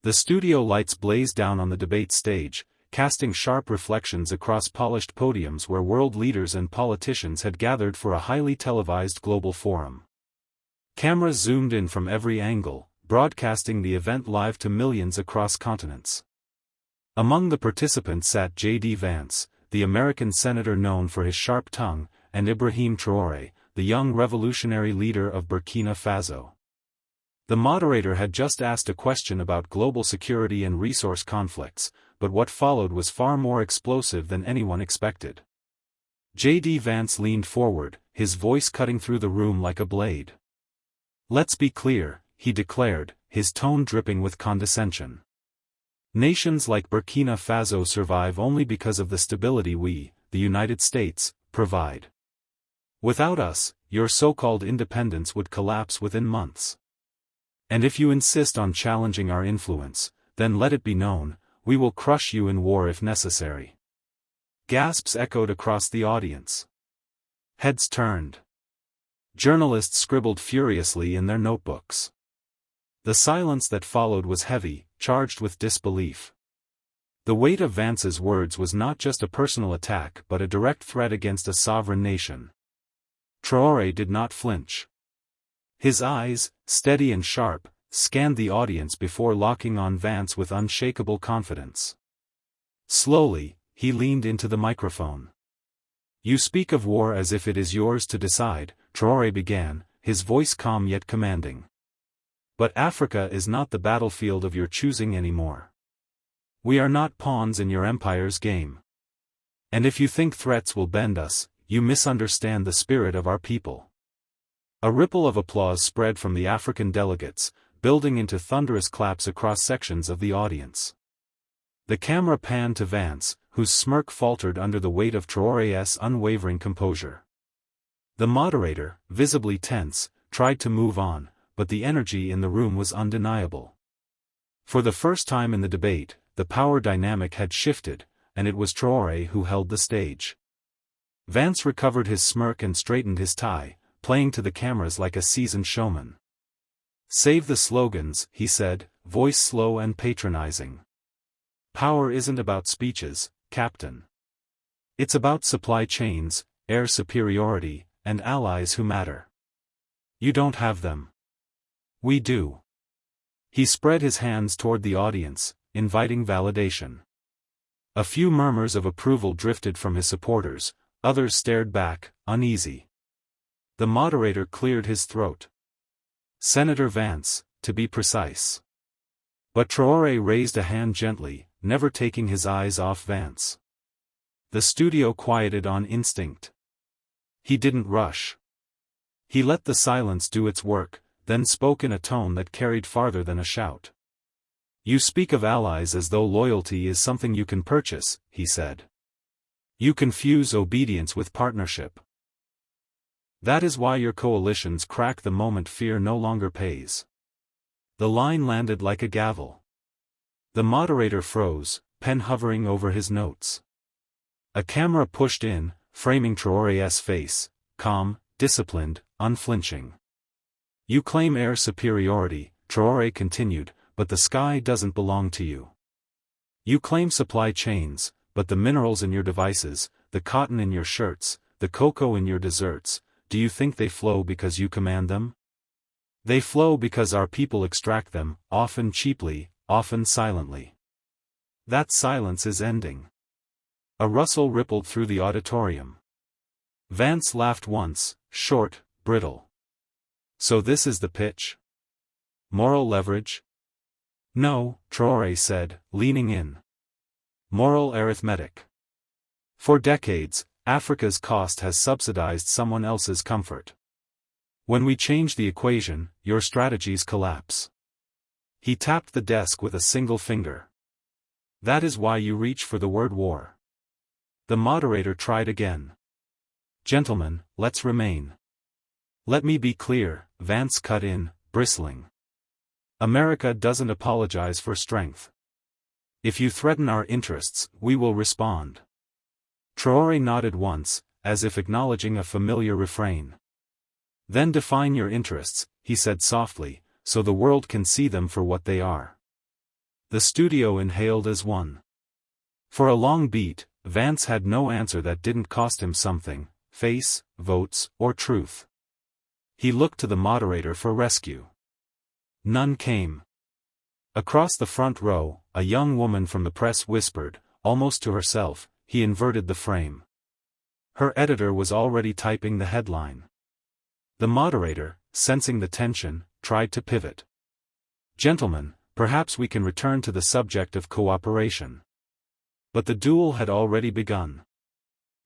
The studio lights blazed down on the debate stage, casting sharp reflections across polished podiums where world leaders and politicians had gathered for a highly televised global forum. Cameras zoomed in from every angle, broadcasting the event live to millions across continents. Among the participants sat J.D. Vance, the American senator known for his sharp tongue, and Ibrahim Traoré, the young revolutionary leader of Burkina Faso. The moderator had just asked a question about global security and resource conflicts, but what followed was far more explosive than anyone expected. J.D. Vance leaned forward, his voice cutting through the room like a blade. "Let's be clear," he declared, his tone dripping with condescension. "Nations like Burkina Faso survive only because of the stability we, the United States, provide. Without us, your so-called independence would collapse within months. And if you insist on challenging our influence, then let it be known, we will crush you in war if necessary." Gasps echoed across the audience. Heads turned. Journalists scribbled furiously in their notebooks. The silence that followed was heavy, charged with disbelief. The weight of Vance's words was not just a personal attack but a direct threat against a sovereign nation. Traoré did not flinch. His eyes, steady and sharp, scanned the audience before locking on Vance with unshakable confidence. Slowly, he leaned into the microphone. "You speak of war as if it is yours to decide," Traoré began, his voice calm yet commanding. "But Africa is not the battlefield of your choosing anymore. We are not pawns in your empire's game. And if you think threats will bend us, you misunderstand the spirit of our people." A ripple of applause spread from the African delegates, building into thunderous claps across sections of the audience. The camera panned to Vance, whose smirk faltered under the weight of Traoré's unwavering composure. The moderator, visibly tense, tried to move on, but the energy in the room was undeniable. For the first time in the debate, the power dynamic had shifted, and it was Traoré who held the stage. Vance recovered his smirk and straightened his tie, playing to the cameras like a seasoned showman. "Save the slogans," he said, voice slow and patronizing. "Power isn't about speeches, Captain. It's about supply chains, air superiority, and allies who matter. You don't have them. We do." He spread his hands toward the audience, inviting validation. A few murmurs of approval drifted from his supporters, others stared back, uneasy. The moderator cleared his throat. "Senator Vance, to be precise." But Traoré raised a hand gently, never taking his eyes off Vance. The studio quieted on instinct. He didn't rush. He let the silence do its work, then spoke in a tone that carried farther than a shout. "You speak of allies as though loyalty is something you can purchase," he said. "You confuse obedience with partnership. That is why your coalitions crack the moment fear no longer pays." The line landed like a gavel. The moderator froze, pen hovering over his notes. A camera pushed in, framing Traoré's face, calm, disciplined, unflinching. "You claim air superiority," Traoré continued, "but the sky doesn't belong to you. You claim supply chains, but the minerals in your devices, the cotton in your shirts, the cocoa in your desserts, do you think they flow because you command them? They flow because our people extract them, often cheaply, often silently. That silence is ending." A rustle rippled through the auditorium. Vance laughed once, short, brittle. "So this is the pitch? Moral leverage?" "No," Traoré said, leaning in. "Moral arithmetic. For decades, Africa's cost has subsidized someone else's comfort. When we change the equation, your strategies collapse." He tapped the desk with a single finger. "That is why you reach for the word war." The moderator tried again. "Gentlemen, let's remain." "Let me be clear," Vance cut in, bristling. "America doesn't apologize for strength. If you threaten our interests, we will respond." Traoré nodded once, as if acknowledging a familiar refrain. "Then define your interests," he said softly, "so the world can see them for what they are." The studio inhaled as one. For a long beat, Vance had no answer that didn't cost him something: face, votes, or truth. He looked to the moderator for rescue. None came. Across the front row, a young woman from the press whispered, almost to herself. He inverted the frame. Her editor was already typing the headline. The moderator, sensing the tension, tried to pivot. "Gentlemen, perhaps we can return to the subject of cooperation." But the duel had already begun.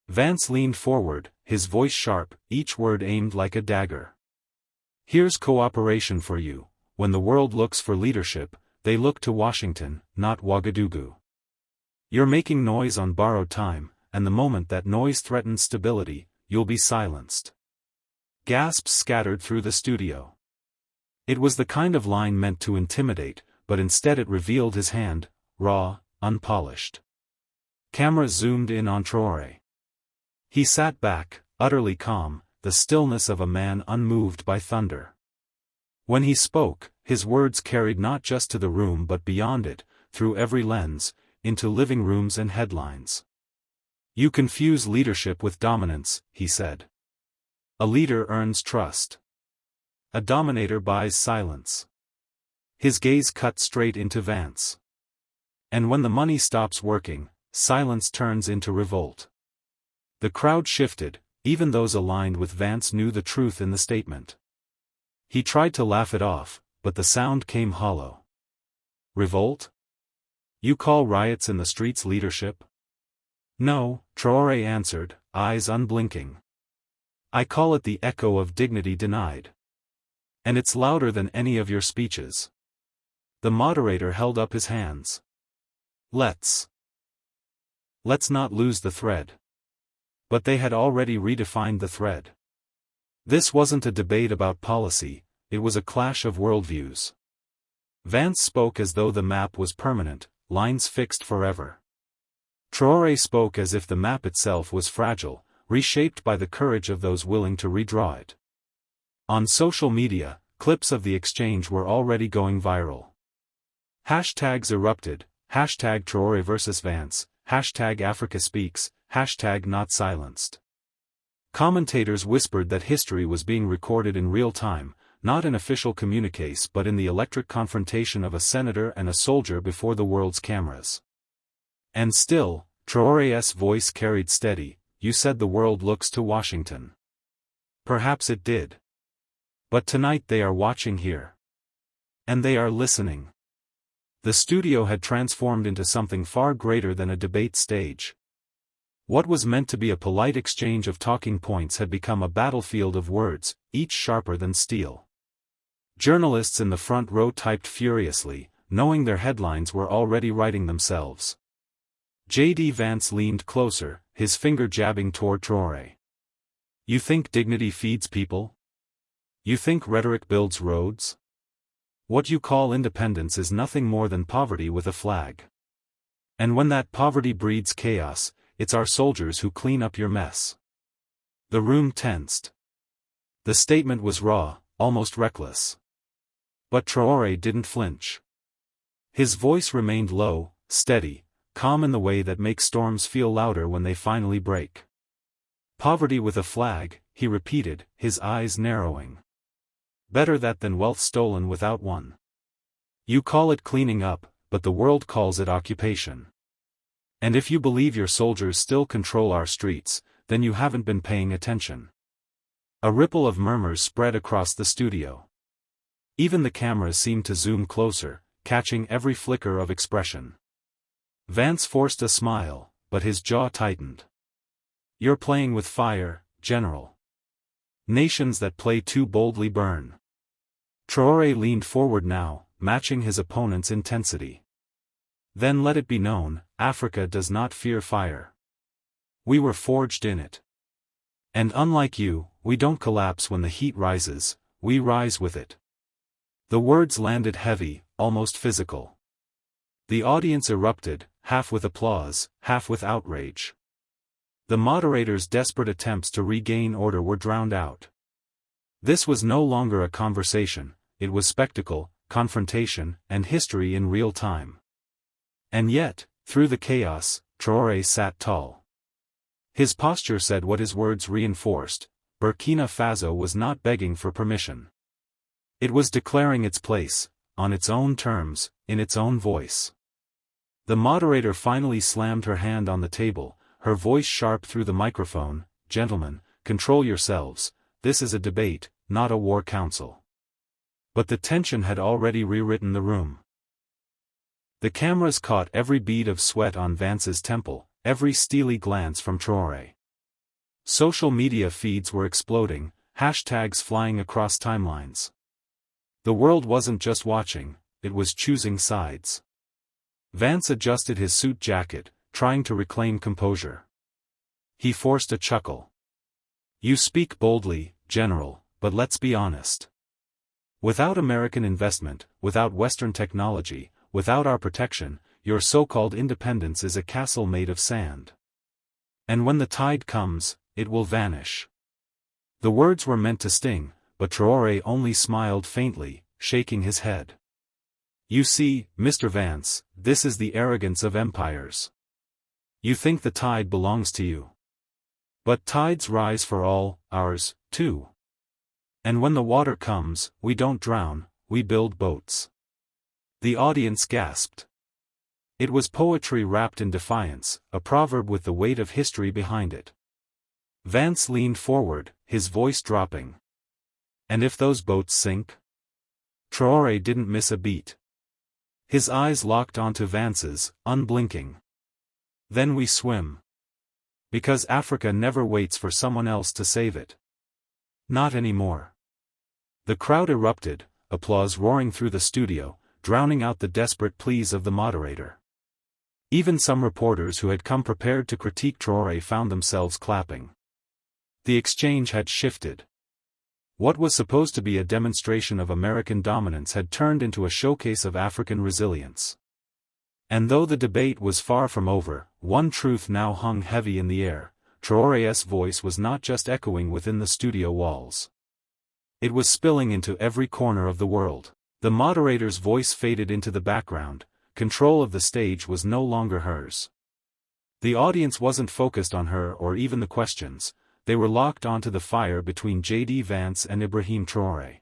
Vance leaned forward, his voice sharp, each word aimed like a dagger. "Here's cooperation for you. When the world looks for leadership, they look to Washington, not Ouagadougou. You're making noise on borrowed time, and the moment that noise threatens stability, you'll be silenced." Gasps scattered through the studio. It was the kind of line meant to intimidate, but instead it revealed his hand, raw, unpolished. Cameras zoomed in on Traoré. He sat back, utterly calm, the stillness of a man unmoved by thunder. When he spoke, his words carried not just to the room but beyond it, through every lens, into living rooms and headlines. "You confuse leadership with dominance," he said. "A leader earns trust. A dominator buys silence." His gaze cut straight into Vance. "And when the money stops working, silence turns into revolt." The crowd shifted, even those aligned with Vance knew the truth in the statement. He tried to laugh it off, but the sound came hollow. "Revolt? You call riots in the streets leadership?" "No," Traoré answered, eyes unblinking. "I call it the echo of dignity denied. And it's louder than any of your speeches." The moderator held up his hands. Let's not lose the thread." But they had already redefined the thread. This wasn't a debate about policy, it was a clash of worldviews. Vance spoke as though the map was permanent, lines fixed forever. Traoré spoke as if the map itself was fragile, reshaped by the courage of those willing to redraw it. On social media, clips of the exchange were already going viral. Hashtags erupted, hashtag Traoré vs Vance, hashtag Africa Speaks, hashtag Not Silenced. Commentators whispered that history was being recorded in real time, not in official communiques but in the electric confrontation of a senator and a soldier before the world's cameras. And still, Traoré's voice carried steady, "You said the world looks to Washington." Perhaps it did. But tonight they are watching here. And they are listening. The studio had transformed into something far greater than a debate stage. What was meant to be a polite exchange of talking points had become a battlefield of words, each sharper than steel. Journalists in the front row typed furiously, knowing their headlines were already writing themselves. J.D. Vance leaned closer, his finger jabbing toward Traoré. "You think dignity feeds people? You think rhetoric builds roads? What you call independence is nothing more than poverty with a flag. And when that poverty breeds chaos, it's our soldiers who clean up your mess." The room tensed. The statement was raw, almost reckless. But Traoré didn't flinch. His voice remained low, steady, calm in the way that makes storms feel louder when they finally break. "Poverty with a flag," he repeated, his eyes narrowing. "Better that than wealth stolen without one. You call it cleaning up, but the world calls it occupation. And if you believe your soldiers still control our streets, then you haven't been paying attention." A ripple of murmurs spread across the studio. Even the cameras seemed to zoom closer, catching every flicker of expression. Vance forced a smile, but his jaw tightened. "You're playing with fire, General. Nations that play too boldly burn." Traoré leaned forward now, matching his opponent's intensity. "Then let it be known, Africa does not fear fire. We were forged in it. And unlike you, we don't collapse when the heat rises, we rise with it." The words landed heavy, almost physical. The audience erupted, half with applause, half with outrage. The moderator's desperate attempts to regain order were drowned out. This was no longer a conversation, it was spectacle, confrontation, and history in real time. And yet, through the chaos, Traoré sat tall. His posture said what his words reinforced: Burkina Faso was not begging for permission. It was declaring its place, on its own terms, in its own voice. The moderator finally slammed her hand on the table, her voice sharp through the microphone. Gentlemen, control yourselves, this is a debate, not a war council. But the tension had already rewritten the room. The cameras caught every bead of sweat on Vance's temple, every steely glance from Traoré. Social media feeds were exploding, hashtags flying across timelines. The world wasn't just watching, it was choosing sides. Vance adjusted his suit jacket, trying to reclaim composure. He forced a chuckle. You speak boldly, General, but let's be honest. Without American investment, without Western technology, without our protection, your so-called independence is a castle made of sand. And when the tide comes, it will vanish. The words were meant to sting, but Traoré only smiled faintly, shaking his head. You see, Mr. Vance, this is the arrogance of empires. You think the tide belongs to you. But tides rise for all, ours, too. And when the water comes, we don't drown, we build boats. The audience gasped. It was poetry wrapped in defiance, a proverb with the weight of history behind it. Vance leaned forward, his voice dropping. And if those boats sink? Traoré didn't miss a beat. His eyes locked onto Vance's, unblinking. Then we swim. Because Africa never waits for someone else to save it. Not anymore. The crowd erupted, applause roaring through the studio, drowning out the desperate pleas of the moderator. Even some reporters who had come prepared to critique Traoré found themselves clapping. The exchange had shifted. What was supposed to be a demonstration of American dominance had turned into a showcase of African resilience. And though the debate was far from over, one truth now hung heavy in the air: Traoré's voice was not just echoing within the studio walls. It was spilling into every corner of the world. The moderator's voice faded into the background, control of the stage was no longer hers. The audience wasn't focused on her or even the questions, they were locked onto the fire between J.D. Vance and Ibrahim Traoré.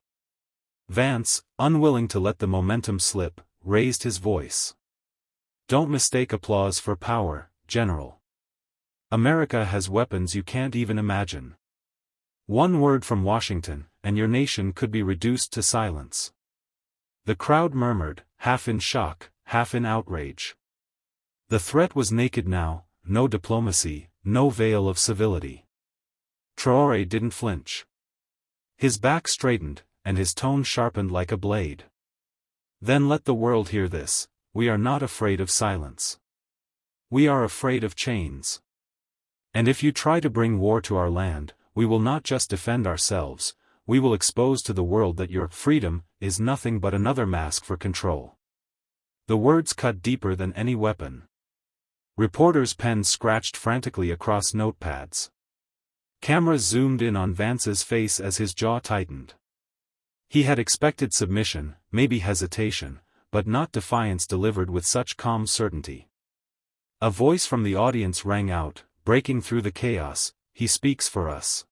Vance, unwilling to let the momentum slip, raised his voice. Don't mistake applause for power, General. America has weapons you can't even imagine. One word from Washington, and your nation could be reduced to silence. The crowd murmured, half in shock, half in outrage. The threat was naked now, no diplomacy, no veil of civility. Traoré didn't flinch. His back straightened, and his tone sharpened like a blade. Then let the world hear this: we are not afraid of silence. We are afraid of chains. And if you try to bring war to our land, we will not just defend ourselves, we will expose to the world that your freedom is nothing but another mask for control. The words cut deeper than any weapon. Reporters' pens scratched frantically across notepads. Cameras zoomed in on Vance's face as his jaw tightened. He had expected submission, maybe hesitation, but not defiance delivered with such calm certainty. A voice from the audience rang out, breaking through the chaos: he speaks for us.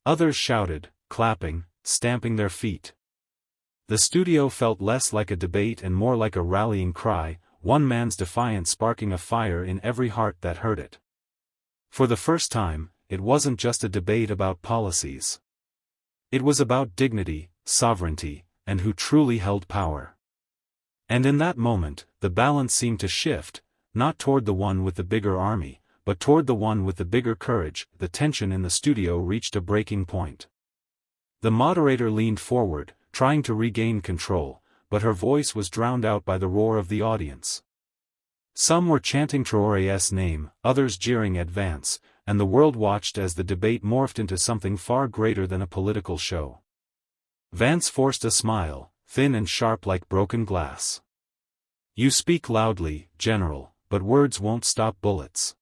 Others shouted, clapping, stamping their feet. The studio felt less like a debate and more like a rallying cry, one man's defiance sparking a fire in every heart that heard it. For the first time, it wasn't just a debate about policies. It was about dignity, sovereignty, and who truly held power. And in that moment, the balance seemed to shift, not toward the one with the bigger army, but toward the one with the bigger courage. The tension in the studio reached a breaking point. The moderator leaned forward, trying to regain control, but her voice was drowned out by the roar of the audience. Some were chanting Traoré's name, others jeering at Vance, and the world watched as the debate morphed into something far greater than a political show. Vance forced a smile, thin and sharp like broken glass. You speak loudly, General, but words won't stop bullets.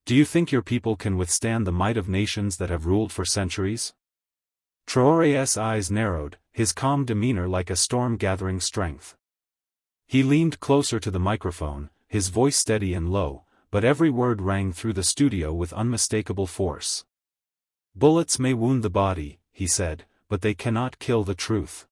Do you think your people can withstand the might of nations that have ruled for centuries? Traoré's eyes narrowed, his calm demeanor like a storm gathering strength. He leaned closer to the microphone, his voice steady and low, but every word rang through the studio with unmistakable force. "Bullets may wound the body," he said, "but they cannot kill the truth.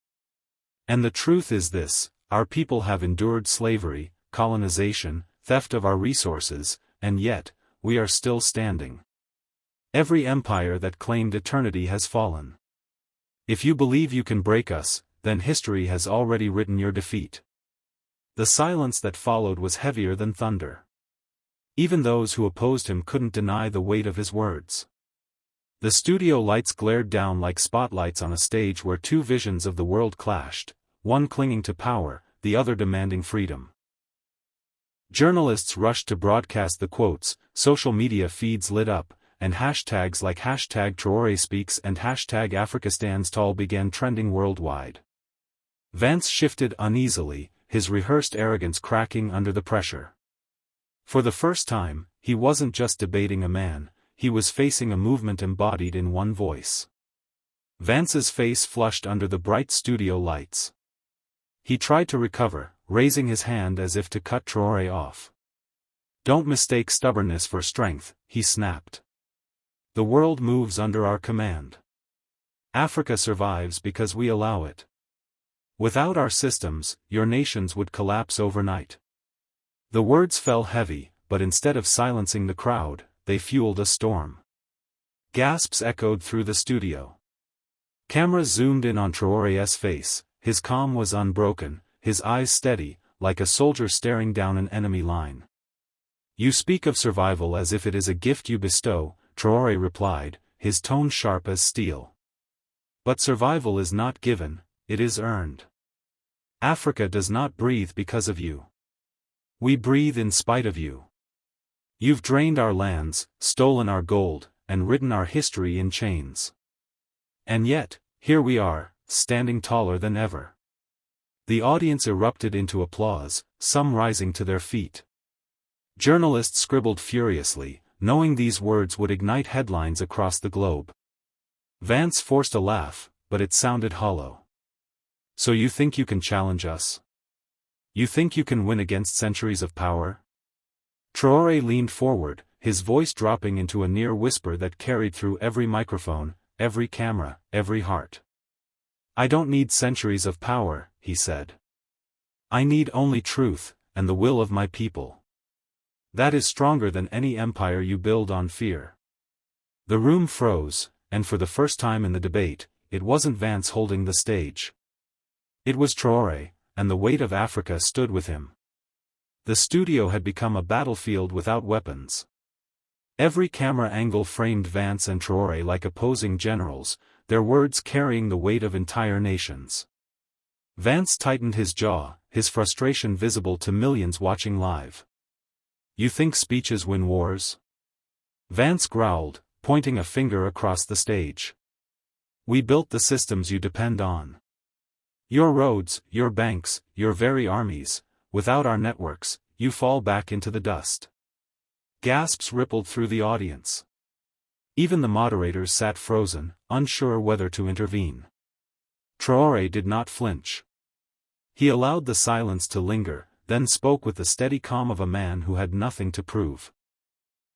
And the truth is this: our people have endured slavery, colonization, theft of our resources, and yet, we are still standing. Every empire that claimed eternity has fallen. If you believe you can break us, then history has already written your defeat." The silence that followed was heavier than thunder. Even those who opposed him couldn't deny the weight of his words. The studio lights glared down like spotlights on a stage where two visions of the world clashed, one clinging to power, the other demanding freedom. Journalists rushed to broadcast the quotes, social media feeds lit up, and hashtags like #Traoré speaks and #Africa stands tall began trending worldwide. Vance shifted uneasily, his rehearsed arrogance cracking under the pressure. For the first time, he wasn't just debating a man, he was facing a movement embodied in one voice. Vance's face flushed under the bright studio lights. He tried to recover, raising his hand as if to cut Traoré off. "Don't mistake stubbornness for strength," he snapped. "The world moves under our command. Africa survives because we allow it. Without our systems, your nations would collapse overnight." The words fell heavy, but instead of silencing the crowd, they fueled a storm. Gasps echoed through the studio. Cameras zoomed in on Traoré's face, his calm was unbroken, his eyes steady, like a soldier staring down an enemy line. "You speak of survival as if it is a gift you bestow," Traoré replied, his tone sharp as steel. "But survival is not given, it is earned. Africa does not breathe because of you. We breathe in spite of you. You've drained our lands, stolen our gold, and ridden our history in chains. And yet, here we are, standing taller than ever." The audience erupted into applause, some rising to their feet. Journalists scribbled furiously, knowing these words would ignite headlines across the globe. Vance forced a laugh, but it sounded hollow. "So you think you can challenge us? You think you can win against centuries of power?" Traoré leaned forward, his voice dropping into a near whisper that carried through every microphone, every camera, every heart. "I don't need centuries of power," he said. "I need only truth, and the will of my people. That is stronger than any empire you build on fear." The room froze, and for the first time in the debate, it wasn't Vance holding the stage. It was Traoré, and the weight of Africa stood with him. The studio had become a battlefield without weapons. Every camera angle framed Vance and Traoré like opposing generals, their words carrying the weight of entire nations. Vance tightened his jaw, his frustration visible to millions watching live. "You think speeches win wars?" Vance growled, pointing a finger across the stage. "We built the systems you depend on. Your roads, your banks, your very armies. Without our networks, you fall back into the dust." Gasps rippled through the audience. Even the moderators sat frozen, unsure whether to intervene. Traoré did not flinch. He allowed the silence to linger, then spoke with the steady calm of a man who had nothing to prove.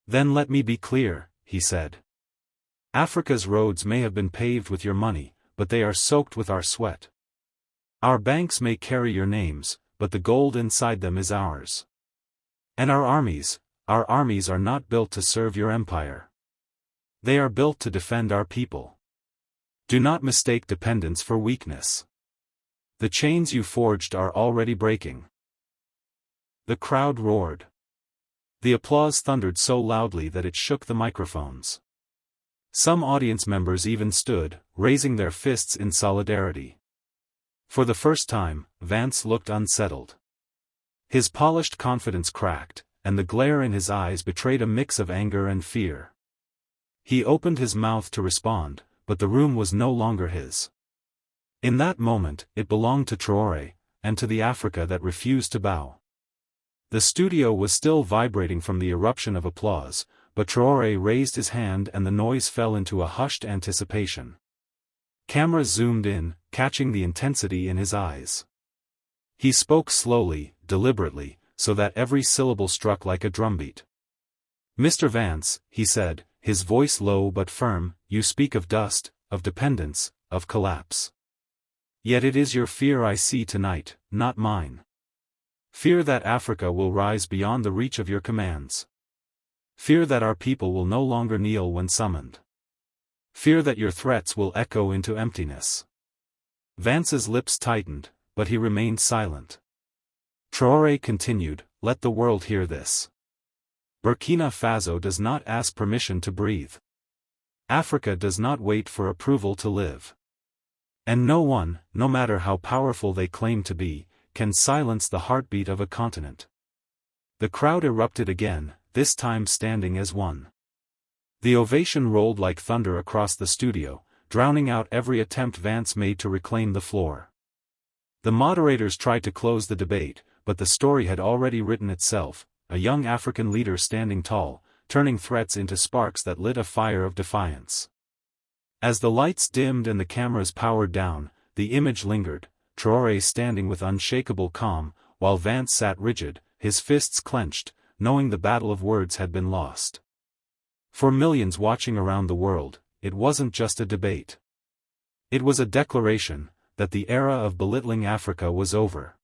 "Then let me be clear," he said. "Africa's roads may have been paved with your money, but they are soaked with our sweat. Our banks may carry your names, but the gold inside them is ours. And our armies are not built to serve your empire. They are built to defend our people. Do not mistake dependence for weakness. The chains you forged are already breaking." The crowd roared. The applause thundered so loudly that it shook the microphones. Some audience members even stood, raising their fists in solidarity. For the first time, Vance looked unsettled. His polished confidence cracked, and the glare in his eyes betrayed a mix of anger and fear. He opened his mouth to respond, but the room was no longer his. In that moment, it belonged to Traoré, and to the Africa that refused to bow. The studio was still vibrating from the eruption of applause, but Traoré raised his hand and the noise fell into a hushed anticipation. Cameras zoomed in, catching the intensity in his eyes. He spoke slowly, deliberately, so that every syllable struck like a drumbeat. "Mr. Vance," he said, his voice low but firm, "you speak of dust, of dependence, of collapse. Yet it is your fear I see tonight, not mine. Fear that Africa will rise beyond the reach of your commands. Fear that our people will no longer kneel when summoned. Fear that your threats will echo into emptiness." Vance's lips tightened, but he remained silent. Traoré continued, "Let the world hear this. Burkina Faso does not ask permission to breathe. Africa does not wait for approval to live. And no one, no matter how powerful they claim to be, can silence the heartbeat of a continent." The crowd erupted again, this time standing as one. The ovation rolled like thunder across the studio, drowning out every attempt Vance made to reclaim the floor. The moderators tried to close the debate, but the story had already written itself, a young African leader standing tall, turning threats into sparks that lit a fire of defiance. As the lights dimmed and the cameras powered down, the image lingered, Traoré standing with unshakable calm, while Vance sat rigid, his fists clenched, knowing the battle of words had been lost. For millions watching around the world, it wasn't just a debate. It was a declaration that the era of belittling Africa was over.